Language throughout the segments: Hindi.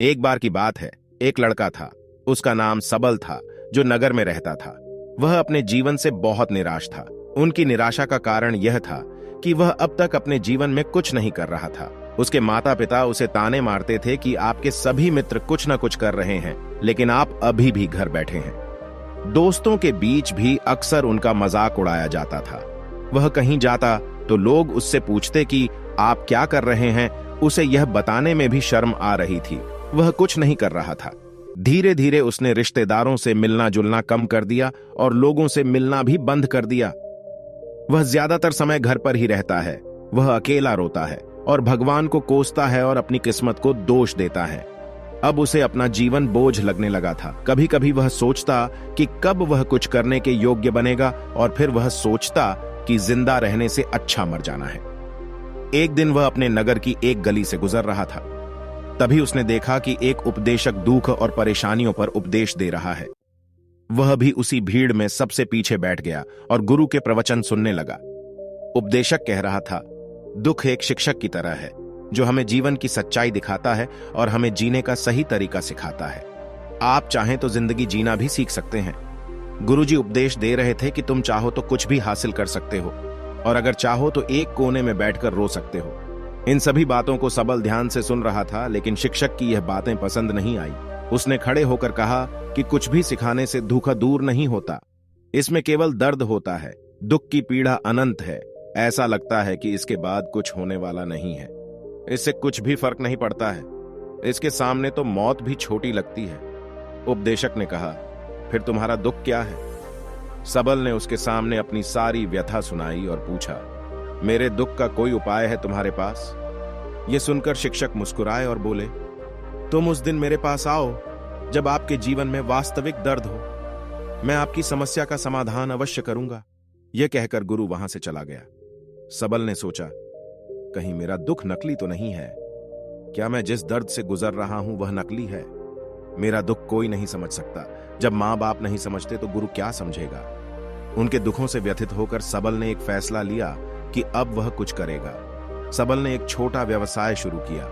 एक बार की बात है, एक लड़का था। उसका नाम सबल था, जो नगर में रहता था। वह अपने जीवन से बहुत निराश था। उनकी निराशा का कारण यह था कि वह अब तक अपने जीवन में कुछ नहीं कर रहा था। उसके माता पिता उसे ताने मारते थे कि आपके सभी मित्र कुछ न कुछ कर रहे हैं, लेकिन आप अभी भी घर बैठे हैं। दोस्तों के बीच भी अक्सर उनका मजाक उड़ाया जाता था। वह कहीं जाता तो लोग उससे पूछते कि आप क्या कर रहे हैं। उसे यह बताने में भी शर्म आ रही थी। वह कुछ नहीं कर रहा था। धीरे धीरे उसने रिश्तेदारों से मिलना जुलना कम कर दिया और लोगों से मिलना भी बंद कर दिया। वह ज्यादातर समय घर पर ही रहता है। वह अकेला रोता है और भगवान को कोसता है और अपनी किस्मत को दोष देता है। अब उसे अपना जीवन बोझ लगने लगा था। कभी कभी वह सोचता कि कब वह कुछ करने के योग्य बनेगा, और फिर वह सोचता कि जिंदा रहने से अच्छा मर जाना है। एक दिन वह अपने नगर की एक गली से गुजर रहा था। तभी उसने देखा कि एक उपदेशक दुख और परेशानियों पर उपदेश दे रहा है। वह भी उसी भीड़ में सबसे पीछे बैठ गया और गुरु के प्रवचन सुनने लगा। उपदेशक कह रहा था, दुख एक शिक्षक की तरह है, जो हमें जीवन की सच्चाई दिखाता है और हमें जीने का सही तरीका सिखाता है। आप चाहें तो जिंदगी जीना भी सीख सकते हैं। गुरुजी उपदेश दे रहे थे कि तुम चाहो तो कुछ भी हासिल कर सकते हो, और अगर चाहो तो एक कोने में बैठकर रो सकते हो। इन सभी बातों को सबल ध्यान से सुन रहा था, लेकिन शिक्षक की यह बातें पसंद नहीं आई। उसने खड़े होकर कहा कि कुछ भी सिखाने से दुख दूर नहीं होता। इसमें केवल दर्द होता है। दुख की पीड़ा अनंत है। ऐसा लगता है कि इसके बाद कुछ होने वाला नहीं है। इससे कुछ भी फर्क नहीं पड़ता है। इसके सामने तो मौत भी छोटी लगती है। उपदेशक ने कहा, फिर तुम्हारा दुख क्या है? सबल ने उसके सामने अपनी सारी व्यथा सुनाई और पूछा, मेरे दुख का कोई उपाय है तुम्हारे पास? यह सुनकर शिक्षक मुस्कुराए और बोले, तुम उस दिन मेरे पास आओ जब आपके जीवन में वास्तविक दर्द हो। मैं आपकी समस्या का समाधान अवश्य करूंगा। यह कहकर गुरु वहां से चला गया। सबल ने सोचा, कहीं मेरा दुख नकली तो नहीं है? क्या मैं जिस दर्द से गुजर रहा हूं वह नकली है? मेरा दुख कोई नहीं समझ सकता। जब मां बाप नहीं समझते तो गुरु क्या समझेगा? उनके दुखों से व्यथित होकर सबल ने एक फैसला लिया कि अब वह कुछ करेगा। सबल ने एक छोटा व्यवसाय शुरू किया,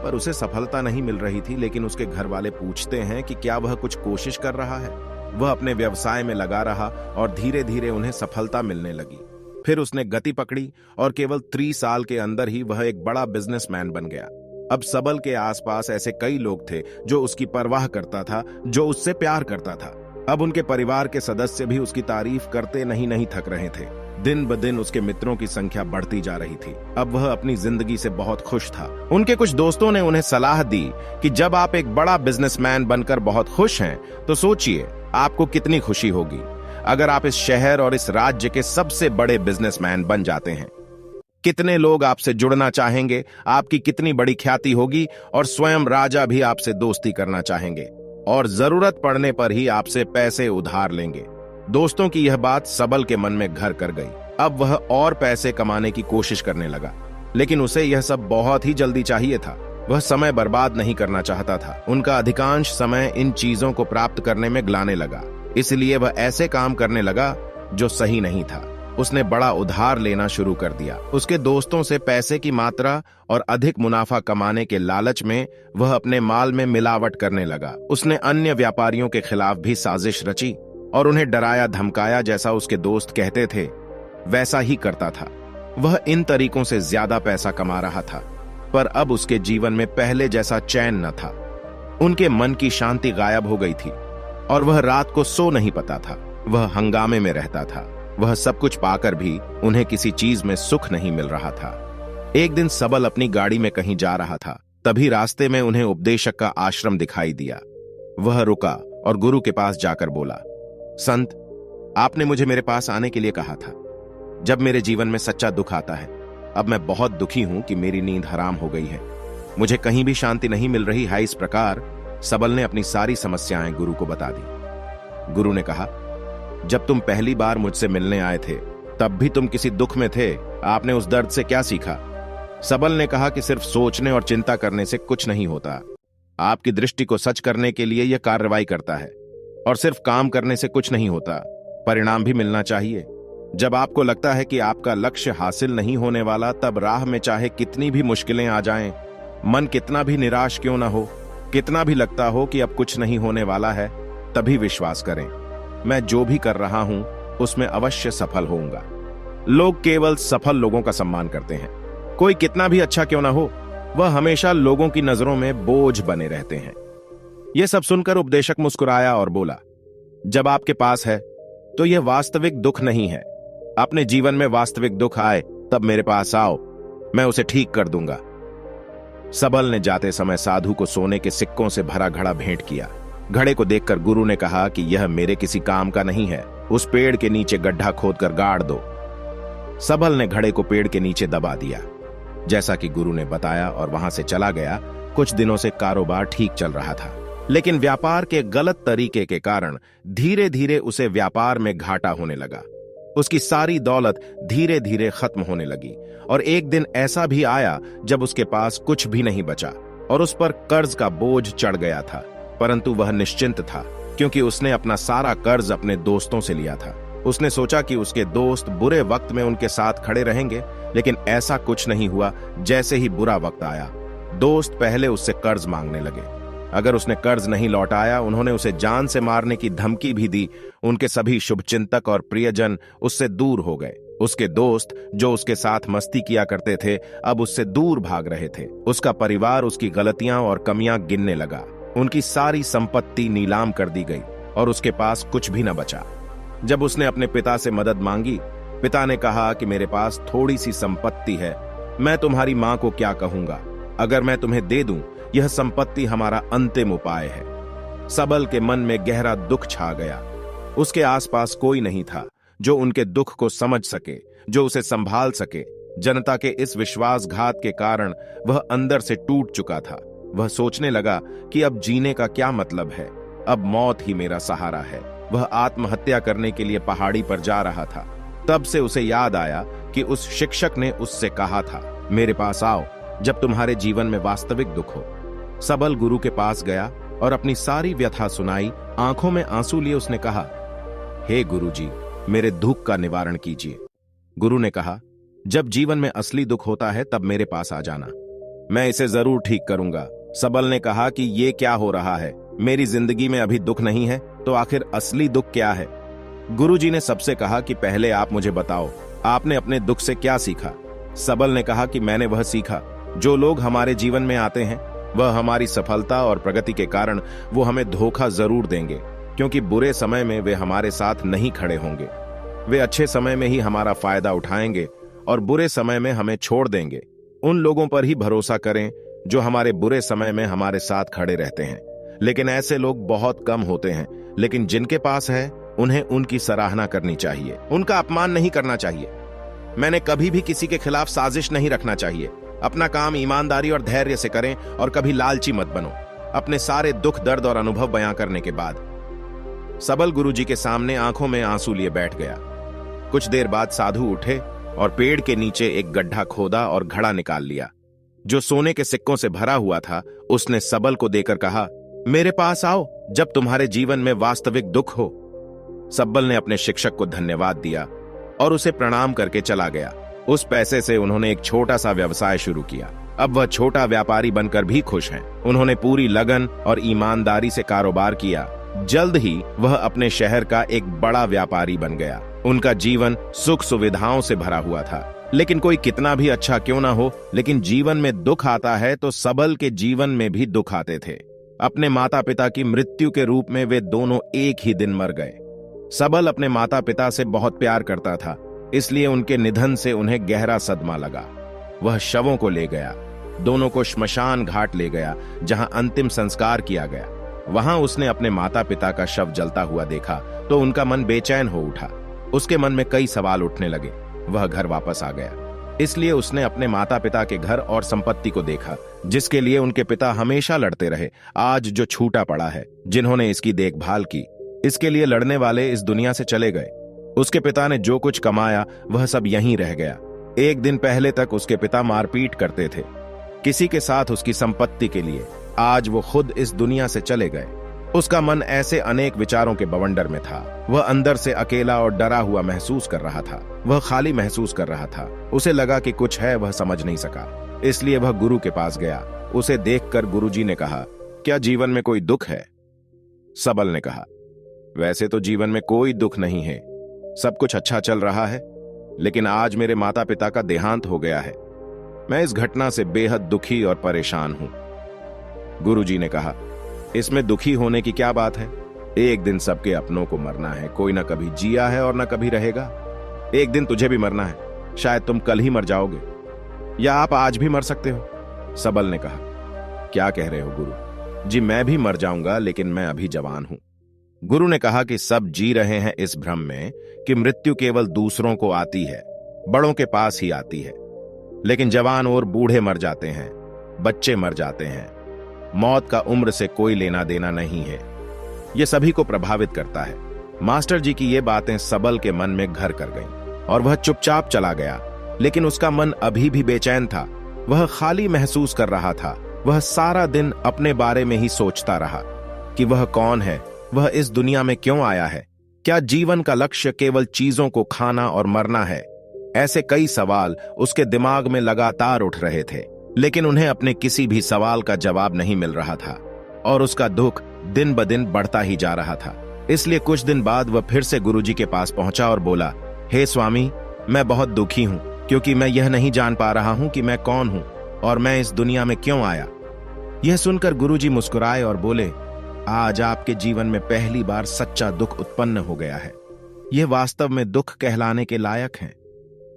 पर उसे सफलता नहीं मिल रही थी। लेकिन उसके घर वाले पूछते हैं कि क्या वह कुछ कोशिश कर रहा है। वह अपने व्यवसाय में लगा रहा और धीरे धीरे उन्हें सफलता मिलने लगी। फिर उसने गति पकड़ी और केवल 30 साल के अंदर ही वह एक बड़ा बिजनेसमैन बन गया। अब सबल के आसपास ऐसे कई लोग थे जो उसकी परवाह करता था, जो उससे प्यार करता था। अब उनके परिवार के सदस्य भी उसकी तारीफ करते नहीं थक रहे थे। दिन ब दिन उसके मित्रों की संख्या बढ़ती जा रही थी। अब वह अपनी जिंदगी से बहुत खुश था। उनके कुछ दोस्तों ने उन्हें सलाह दी कि जब आप एक बड़ा बिजनेसमैन बनकर बहुत खुश हैं, तो सोचिए आपको कितनी खुशी होगी अगर आप इस शहर और इस राज्य के सबसे बड़े बिजनेसमैन बन जाते हैं। कितने लोग आपसे जुड़ना चाहेंगे, आपकी कितनी बड़ी ख्याति होगी, और स्वयं राजा भी आपसे दोस्ती करना चाहेंगे और जरूरत पड़ने पर ही आपसे पैसे उधार लेंगे। दोस्तों की यह बात सबल के मन में घर कर गई। अब वह और पैसे कमाने की कोशिश करने लगा, लेकिन उसे यह सब बहुत ही जल्दी चाहिए था। वह समय बर्बाद नहीं करना चाहता था। उनका अधिकांश समय इन चीजों को प्राप्त करने में गलाने लगा। इसलिए वह ऐसे काम करने लगा जो सही नहीं था। उसने बड़ा उधार लेना शुरू कर दिया। उसके दोस्तों से पैसे की मात्रा और अधिक मुनाफा कमाने के लालच में वह अपने माल में मिलावट करने लगा। उसने अन्य व्यापारियों के खिलाफ भी साजिश रची और उन्हें डराया धमकाया। जैसा उसके दोस्त कहते थे वैसा ही करता था। वह इन तरीकों से ज्यादा पैसा कमा रहा था, पर अब उसके जीवन में पहले जैसा चैन न था। उनके मन की शांति गायब हो गई थी और वह रात को सो नहीं पाता था। वह हंगामे में रहता था। वह सब कुछ पाकर भी उन्हें किसी चीज में सुख नहीं मिल रहा था। एक दिन सबल अपनी गाड़ी में कहीं जा रहा था। तभी रास्ते में उन्हें उपदेशक का आश्रम दिखाई दिया। वह रुका और गुरु के पास जाकर बोला, संत, आपने मुझे मेरे पास आने के लिए कहा था जब मेरे जीवन में सच्चा दुख आता है। अब मैं बहुत दुखी हूं कि मेरी नींद हराम हो गई है। मुझे कहीं भी शांति नहीं मिल रही है। इस प्रकार सबल ने अपनी सारी समस्याएं गुरु को बता दी। गुरु ने कहा, जब तुम पहली बार मुझसे मिलने आए थे तब भी तुम किसी दुख में थे। आपने उस दर्द से क्या सीखा? सबल ने कहा कि सिर्फ सोचने और चिंता करने से कुछ नहीं होता। आपकी दृष्टि को सच करने के लिए यह कार्रवाई करता है, और सिर्फ काम करने से कुछ नहीं होता, परिणाम भी मिलना चाहिए। जब आपको लगता है कि आपका लक्ष्य हासिल नहीं होने वाला, तब राह में चाहे कितनी भी मुश्किलें आ जाएं, मन कितना भी निराश क्यों ना हो, कितना भी लगता हो कि अब कुछ नहीं होने वाला है, तभी विश्वास करें, मैं जो भी कर रहा हूं उसमें अवश्य सफल होऊंगा। लोग केवल सफल लोगों का सम्मान करते हैं। कोई कितना भी अच्छा क्यों ना हो, वह हमेशा लोगों की नजरों में बोझ बने रहते हैं। यह सब सुनकर उपदेशक मुस्कुराया और बोला, जब आपके पास है तो यह वास्तविक दुख नहीं है। अपने जीवन में वास्तविक दुख आए तब मेरे पास आओ, मैं उसे ठीक कर दूंगा। सबल ने जाते समय साधु को सोने के सिक्कों से भरा घड़ा भेंट किया। घड़े को देखकर गुरु ने कहा कि यह मेरे किसी काम का नहीं है, उस पेड़ के नीचे गड्ढा खोदकर गाड़ दो। सबल ने घड़े को पेड़ के नीचे दबा दिया, जैसा कि गुरु ने बताया, और वहां से चला गया। कुछ दिनों से कारोबार ठीक चल रहा था, लेकिन व्यापार के गलत तरीके के कारण धीरे धीरे उसे व्यापार में घाटा होने लगा। उसकी सारी दौलत धीरे धीरे खत्म होने लगी और एक दिन ऐसा भी आया जब उसके पास कुछ भी नहीं बचा और उस पर कर्ज का बोझ चढ़ गया था। परंतु वह निश्चिंत था, क्योंकि उसने अपना सारा कर्ज अपने दोस्तों से लिया था। उसने सोचा कि उसके दोस्त बुरे वक्त में उनके साथ खड़े रहेंगे, लेकिन ऐसा कुछ नहीं हुआ। जैसे ही बुरा वक्त आया, दोस्त पहले उससे कर्ज मांगने लगे। अगर उसने कर्ज नहीं लौटाया, उन्होंने उसे जान से मारने की धमकी भी दी। उनके सभी शुभचिंतक और प्रियजन उससे दूर हो गए। उसके दोस्त जो उसके साथ मस्ती किया करते थे, अब उससे दूर भाग रहे थे। उसका परिवार उसकी गलतियां और कमियां गिनने लगा। उनकी सारी संपत्ति नीलाम कर दी गई और उसके पास कुछ भी न बचा। जब उसने अपने पिता से मदद मांगी, पिता ने कहा कि मेरे पास थोड़ी सी संपत्ति है, मैं तुम्हारी मां को क्या कहूंगा। अगर मैं तुम्हें दे दूं, यह संपत्ति हमारा अंतिम उपाय है। सबल के मन में गहरा दुख छा गया। उसके आसपास कोई नहीं था जो उनके दुख को समझ सके, जो उसे संभाल सके। जनता के इस विश्वासघात के कारण वह अंदर से टूट चुका था। वह सोचने लगा कि अब जीने का क्या मतलब है, अब मौत ही मेरा सहारा है। वह आत्महत्या करने के लिए पहाड़ी पर जा रहा था। तब से उसे याद आया कि उस शिक्षक ने उससे कहा था, मेरे पास आओ जब तुम्हारे जीवन में वास्तविक दुख हो। सबल गुरु के पास गया और अपनी सारी व्यथा सुनाई। आंखों में आंसू लिए उसने कहा, हे गुरुजी, मेरे दुख का निवारण कीजिए। गुरु ने कहा, जब जीवन में असली दुख होता है तब मेरे पास आ जाना, मैं इसे जरूर ठीक करूंगा। सबल ने कहा कि ये क्या हो रहा है, मेरी जिंदगी में अभी दुख नहीं है, तो आखिर असली दुख क्या है। गुरुजी ने सबसे कहा कि पहले आप मुझे बताओ, आपने अपने दुख से क्या सीखा। सबल ने कहा कि मैंने वह सीखा, जो लोग हमारे जीवन में आते हैं वह हमारी सफलता और प्रगति के कारण वो हमें धोखा जरूर देंगे, क्योंकि बुरे समय में वे हमारे साथ नहीं खड़े होंगे। वे अच्छे समय में ही हमारा फायदा उठाएंगे और बुरे समय में हमें छोड़ देंगे। उन लोगों पर ही भरोसा करें जो हमारे बुरे समय में हमारे साथ खड़े रहते हैं। लेकिन ऐसे लोग बहुत कम होते हैं, लेकिन जिनके पास है उन्हें उनकी सराहना करनी चाहिए, उनका अपमान नहीं करना चाहिए। मैंने कभी भी किसी के खिलाफ साजिश नहीं रखना चाहिए। अपना काम ईमानदारी और धैर्य से करें और कभी लालची मत बनो। अपने सारे दुख, दर्द और अनुभव बयां करने के बाद सबल गुरुजी के सामने आंखों में आंसू लिए बैठ गया। कुछ देर बाद साधु उठे और पेड़ के नीचे एक गड्ढा खोदा और घड़ा निकाल लिया, जो सोने के सिक्कों से भरा हुआ था। उसने सबल को देकर कहा, मेरे पास आओ जब तुम्हारे जीवन में वास्तविक दुख हो। सबल ने अपने शिक्षक को धन्यवाद दिया और उसे प्रणाम करके चला गया। उस पैसे से उन्होंने एक छोटा सा व्यवसाय शुरू किया। अब वह छोटा व्यापारी बनकर भी खुश हैं। उन्होंने पूरी लगन और ईमानदारी से कारोबार किया। जल्द ही वह अपने शहर का एक बड़ा व्यापारी बन गया। उनका जीवन सुख सुविधाओं से भरा हुआ था। लेकिन कोई कितना भी अच्छा क्यों ना हो, लेकिन जीवन में दुख आता है तो सबल के जीवन में भी दुख आते थे। अपने माता पिता की मृत्यु के रूप में वे दोनों एक ही दिन मर गए। सबल अपने माता पिता से बहुत प्यार करता था, इसलिए उनके निधन से उन्हें गहरा सदमा लगा। वह शवों को ले गया, दोनों को श्मशान घाट ले गया, जहां अंतिम संस्कार किया गया। वहां उसने अपने माता पिता का शव जलता हुआ देखा तो उनका मन बेचैन हो उठा। उसके मन में कई सवाल उठने लगे। वह घर वापस आ गया, इसलिए उसने अपने माता पिता के घर और संपत्ति को देखा, जिसके लिए उनके पिता हमेशा लड़ते रहे। आज जो छूटा पड़ा है, जिन्होंने इसकी देखभाल की, इसके लिए लड़ने वाले इस दुनिया से चले गए। उसके पिता ने जो कुछ कमाया वह सब यहीं रह गया। एक दिन पहले तक उसके पिता मारपीट करते थे किसी के साथ उसकी संपत्ति के लिए। आज वो खुद इस दुनिया से चले गए। उसका मन ऐसे अनेक विचारों के बवंडर में था। वह अंदर से अकेला और डरा हुआ महसूस कर रहा था। वह खाली महसूस कर रहा था। उसे लगा कि कुछ है, वह समझ नहीं सका, इसलिए वह गुरु के पास गया। उसे देखकर गुरुजी ने कहा, क्या जीवन में कोई दुख है? सबल ने कहा, वैसे तो जीवन में कोई दुख नहीं है, सब कुछ अच्छा चल रहा है, लेकिन आज मेरे माता पिता का देहांत हो गया है। मैं इस घटना से बेहद दुखी और परेशान हूं। गुरुजी ने कहा, इसमें दुखी होने की क्या बात है? एक दिन सबके अपनों को मरना है, कोई ना कभी जिया है और ना कभी रहेगा। एक दिन तुझे भी मरना है, शायद तुम कल ही मर जाओगे, या आप आज भी मर सकते हो। सबल ने कहा, क्या कह रहे हो गुरु जी? मैं भी मर जाऊंगा, लेकिन मैं अभी जवान हूं। गुरु ने कहा कि सब जी रहे हैं इस भ्रम में कि मृत्यु केवल दूसरों को आती है, बड़ों के पास ही आती है, लेकिन जवान और बूढ़े मर जाते हैं, बच्चे मर जाते हैं। मौत का उम्र से कोई लेना देना नहीं है, यह सभी को प्रभावित करता है। मास्टर जी की ये बातें सबल के मन में घर कर गईं और वह चुपचाप चला गया, लेकिन उसका मन अभी भी बेचैन था। वह खाली महसूस कर रहा था। वह सारा दिन अपने बारे में ही सोचता रहा कि वह कौन है, वह इस दुनिया में क्यों आया है, क्या जीवन का लक्ष्य केवल चीजों को खाना और मरना है? ऐसे कई सवाल उसके दिमाग में लगातार उठ रहे थे, लेकिन उन्हें अपने किसी भी सवाल का जवाब नहीं मिल रहा था और उसका दुख दिन ब दिन बढ़ता ही जा रहा था। इसलिए कुछ दिन बाद वह फिर से गुरुजी के पास पहुंचा और बोला, हे स्वामी, मैं बहुत दुखी हूं, क्योंकि मैं यह नहीं जान पा रहा हूं कि मैं कौन हूं और मैं इस दुनिया में क्यों आया। यह सुनकर गुरुजी मुस्कुराए और बोले, आज आपके जीवन में पहली बार सच्चा दुख उत्पन्न हो गया है। यह वास्तव में दुख कहलाने के लायक है।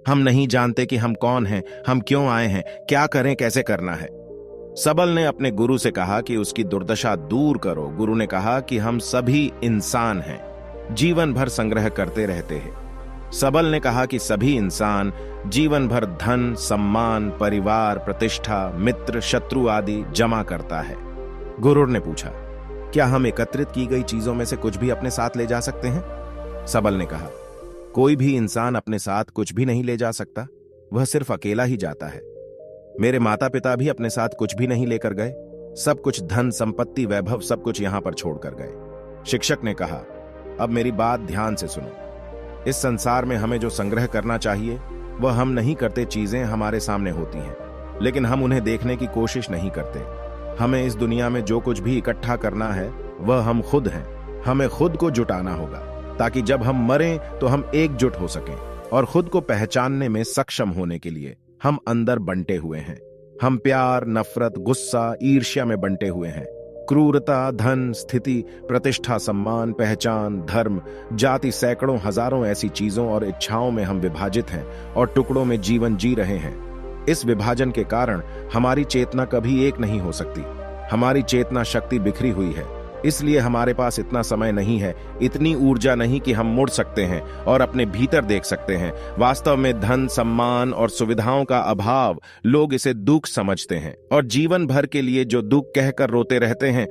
हम नहीं जानते कि हम कौन हैं, हम क्यों आए हैं, क्या करें, कैसे करना है। सबल ने अपने गुरु से कहा कि उसकी दुर्दशा दूर करो। गुरु ने कहा कि हम सभी इंसान हैं, जीवन भर संग्रह करते रहते हैं। सबल ने कहा कि सभी इंसान जीवन भर धन, सम्मान, परिवार, प्रतिष्ठा, मित्र, शत्रु आदि जमा करता है। गुरु ने पूछा, क्या हम एकत्रित की गई चीजों में से कुछ भी अपने साथ ले जा सकते हैं? सबल ने कहा, कोई भी इंसान अपने साथ कुछ भी नहीं ले जा सकता, वह सिर्फ अकेला ही जाता है। मेरे माता पिता भी अपने साथ कुछ भी नहीं लेकर गए, सब कुछ धन, संपत्ति, वैभव सब कुछ यहां पर छोड़कर गए। शिक्षक ने कहा, अब मेरी बात ध्यान से सुनो। इस संसार में हमें जो संग्रह करना चाहिए वह हम नहीं करते। चीजें हमारे सामने होती हैं, लेकिन हम उन्हें देखने की कोशिश नहीं करते। हमें इस दुनिया में जो कुछ भी इकट्ठा करना है वह हम खुद हैं। हमें खुद को जुटाना होगा, ताकि जब हम मरें तो हम एकजुट हो सकें। और खुद को पहचानने में सक्षम होने के लिए हम अंदर बंटे हुए हैं। हम प्यार, नफरत, गुस्सा, ईर्ष्या में बंटे हुए हैं। क्रूरता, धन, स्थिति, प्रतिष्ठा, सम्मान, पहचान, धर्म, जाति, सैकड़ों, हजारों ऐसी चीजों और इच्छाओं में हम विभाजित हैं और टुकड़ों में जीवन जी रहे हैं। इस विभाजन के कारण हमारी चेतना कभी एक नहीं हो सकती। हमारी चेतना शक्ति बिखरी हुई है, इसलिए हमारे पास इतना समय नहीं है, इतनी ऊर्जा नहीं कि हम मुड़ सकते हैं और अपने भीतर देख सकते हैं। वास्तव में धन, सम्मान और सुविधाओं का अभाव, लोग इसे दुख समझते हैं और जीवन भर के लिए जो दुख कहकर रोते रहते हैं,